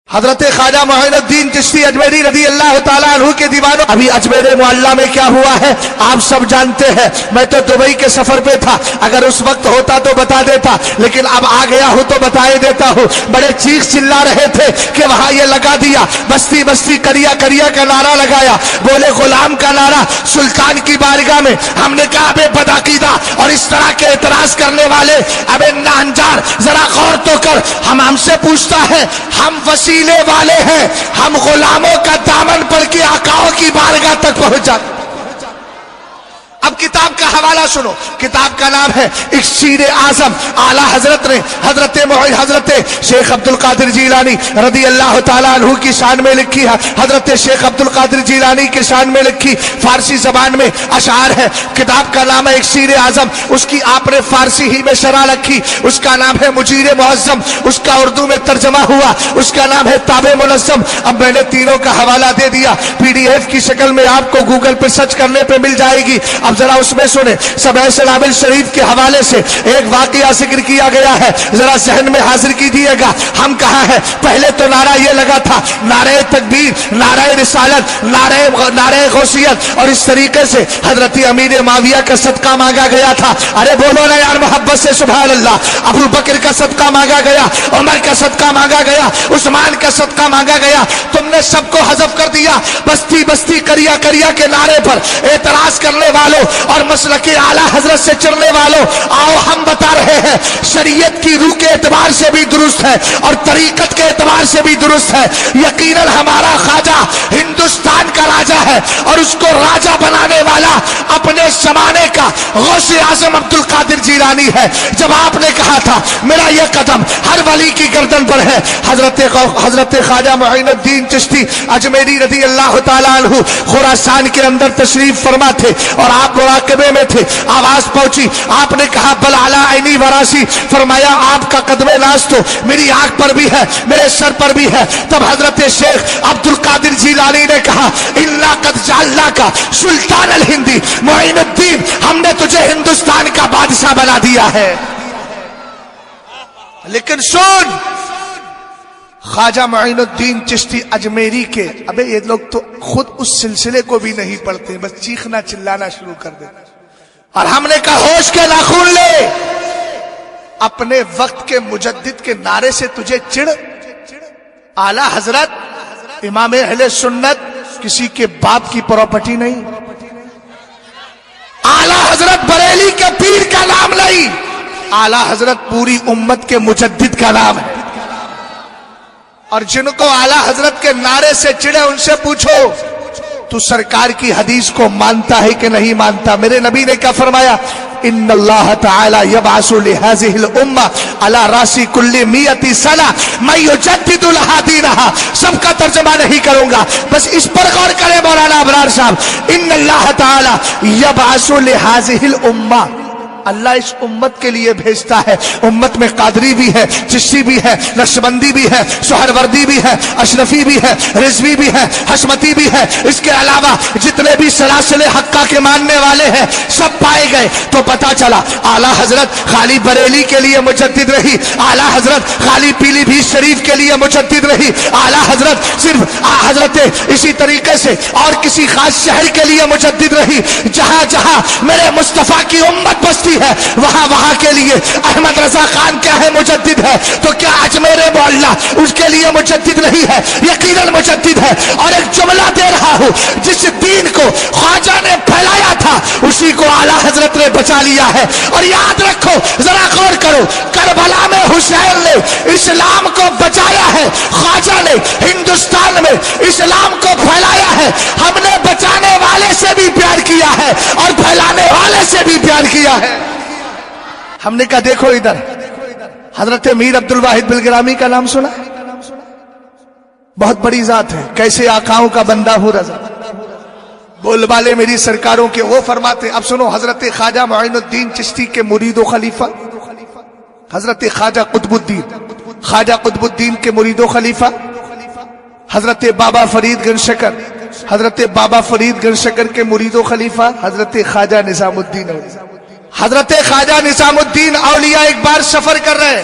حضرت خواجہ معین الدین چشتی اجمیری رضی اللہ تعالیٰ عنہ کے دیوانوں، ابھی اجمیر معلیٰ میں کیا ہوا ہے آپ سب جانتے ہیں۔ میں تو دبئی کے سفر پہ تھا، اگر اس وقت ہوتا تو بتا دیتا، لیکن اب آ گیا ہوں تو بتائے دیتا ہوں۔ بڑے چیخ چلا رہے تھے کہ وہاں یہ لگا دیا، بستی بستی کریا کریا کا نعرہ لگایا، بولے غلام کا نعرہ سلطان کی بارگاہ میں۔ ہم نے کہا بے بدعقیدہ اور اس طرح کے اعتراض کرنے والے ابے ناہنجار ذرا غور تو کر، ہم سے پوچھتا ہے، ہم وسیلے والے ہیں، ہم غلاموں کا دامن پڑ کے آقاؤں کی بارگاہ تک پہنچ جاتے۔ اب کتاب کا حوالہ سنو، کتاب کا نام ہے اکسیر اعظم، اعلی حضرت نے حضرت شیخ عبد القادر جیلانی رضی اللہ تعالیٰ عنہ کی شان میں لکھی ہے، حضرت شیخ عبد القادر جیلانی کی شان میں لکھی فارسی زبان میں اشعار ہے۔ کتاب کا نام ہے اکسیر اعظم، اس کی آپ نے فارسی ہی میں شرح رکھی، اس کا نام ہے مجیر معظم، اس کا اردو میں ترجمہ ہوا، اس کا نام ہے تابع منظم۔ اب میں نے تینوں کا حوالہ دے دیا، پی ڈی ایف کی شکل میں آپ کو گوگل پہ سرچ کرنے پہ مل جائے گی۔ اب ذرا اس میں سنیں، سبع سنابل شریف کے حوالے سے ایک واقعہ ذکر کیا گیا ہے، ذرا ذہن میں حاضر کیجیے گا۔ ہم کہاں ہیں؟ پہلے تو نعرہ یہ لگا تھا، نعرہ تکبیر، نعرہ رسالت، نعرہ غوثیت، اور اس طریقے سے حضرت امیر معاویہ کا صدقہ مانگا گیا تھا۔ ارے بولو نا یار محبت سے سبحان اللہ۔ ابو بکر کا صدقہ مانگا گیا، عمر کا صدقہ مانگا گیا، عثمان کا صدقہ مانگا گیا۔ تم نے سب کو حذف کر دیا، بستی بستی کریا کریا کے نعرے پر اعتراض کرنے والوں اور مسلک اعلی حضرت سے چڑھنے والوں، آؤ ہم بتا رہے ہیں شریعت کی روح کے اعتبار سے بھی درست ہے اور طریقت کے اعتبار سے بھی درست ہے۔ یقیناً ہمارا خواجہ ہندوستان کا راجا ہے اور اس کو راجا بنانے والا اپنے زمانے کا غوث اعظم عبد القادر جیلانی ہے۔ جب آپ نے کہا تھا میرا یہ قدم ہر ولی کی گردن پر ہے، حضرت خواجہ معین الدین چشتی اجمیری رضی اللہ تعالیٰ عنہ خراسان کے اندر تشریف فرما تھے اور آپ مراقبے میں تھے، آواز پہنچی، آپ نے کہا بل علی عینی وراسی، فرمایا آپ کا قدم ناز تو میری آنکھ پر بھی ہے، میرے سر پر بھی ہے۔ تب حضرت شیخ عبد القادر جیلانی نے کہا انا قد جعلناک سلطان الہندی، معین الدین ہم نے تجھے ہندوستان کا بادشاہ بنا دیا ہے۔ لیکن سن، خواجہ معین الدین چشتی اجمیری کے ابے یہ لوگ تو خود اس سلسلے کو بھی نہیں پڑھتے، بس چیخنا چلانا شروع کر دیتے۔ اور ہم نے کہا ہوش کے ناخن لے، اپنے وقت کے مجدد کے نعرے سے تجھے چڑ؟ اعلی حضرت امام اہل سنت کسی کے باپ کی پراپرٹی نہیں، اعلی حضرت بریلی کے پیر کا نام نہیں، اعلی حضرت پوری امت کے مجدد کا نام ہے۔ اور جن کو اعلی حضرت کے نعرے سے چڑھے ان سے پوچھو تو سرکار کی حدیث کو مانتا ہے کہ نہیں مانتا؟ میرے نبی نے کیا فرمایا؟ ان اللہ تعالی یبعث لہذه الامہ علی راس کل 100 سنہ من یجدد لها دینها۔ سب کا ترجمہ نہیں کروں گا، بس اس پر غور کریں مولانا ابرار صاحب۔ ان اللہ تعالی یبعث لہذه الامہ، اللہ اس امت کے لیے بھیجتا ہے۔ امت میں قادری بھی ہے، چشتی بھی ہے، نقشبندی بھی ہے، سہروردی بھی ہے، اشرفی بھی ہے، رضوی بھی ہے، حشمتی بھی ہے، اس کے علاوہ جتنے بھی سلاسل حقہ کے ماننے والے ہیں سب پائے گئے۔ تو پتا چلا اعلی حضرت خالی بریلی کے لیے مجدد رہی، اعلی حضرت خالی پیلی بھیت شریف کے لیے مجدد رہی، اعلی حضرت صرف حضرت اسی طریقے سے اور کسی خاص شہر کے لیے مجدد رہی۔ جہاں جہاں میرے مصطفیٰ کی امت بستی ہے وہاں کے لیے احمد رضا خان کیا ہے؟ مجدد ہے۔ تو کیا اجمیر معلیٰ اس کے لیے مجدد نہیں ہے؟ یقیناً مجدد ہے۔ اور ایک جملہ دے رہا ہوں، جس دین کو خواجہ نے پھیلایا تھا اسی کو اعلی حضرت نے بچا لیا ہے۔ اور یاد رکھو، ذرا غور کرو، کربلا میں حسین نے اسلام کو بچایا ہے، خواجہ نے ہندوستان میں اسلام کو پھیلایا ہے۔ ہم نے بچانے والے سے بھی پیار کیا ہے اور پھیلانے والے سے بھی پیار کیا ہے۔ ہم نے کہا دیکھو ادھر، حضرت میر عبد الواحد بلگرامی کا نام سنا؟ بہت بڑی ذات ہے، کیسے آقاؤں کا بندہ ہوں رضا، بول بالے میری سرکاروں کے وہ فرماتے۔ اب سنو، حضرت خواجہ معین الدین چشتی کے مرید و خلیفہ حضرت خواجہ قطب الدین کے مرید و خلیفہ حضرت بابا فرید گنشکر، حضرت بابا فرید گنشکر کے مرید و خلیفہ حضرت خواجہ نظام الدین اولیاء۔ حضرت خواجہ نظام الدین اولیاء ایک بار سفر کر رہے،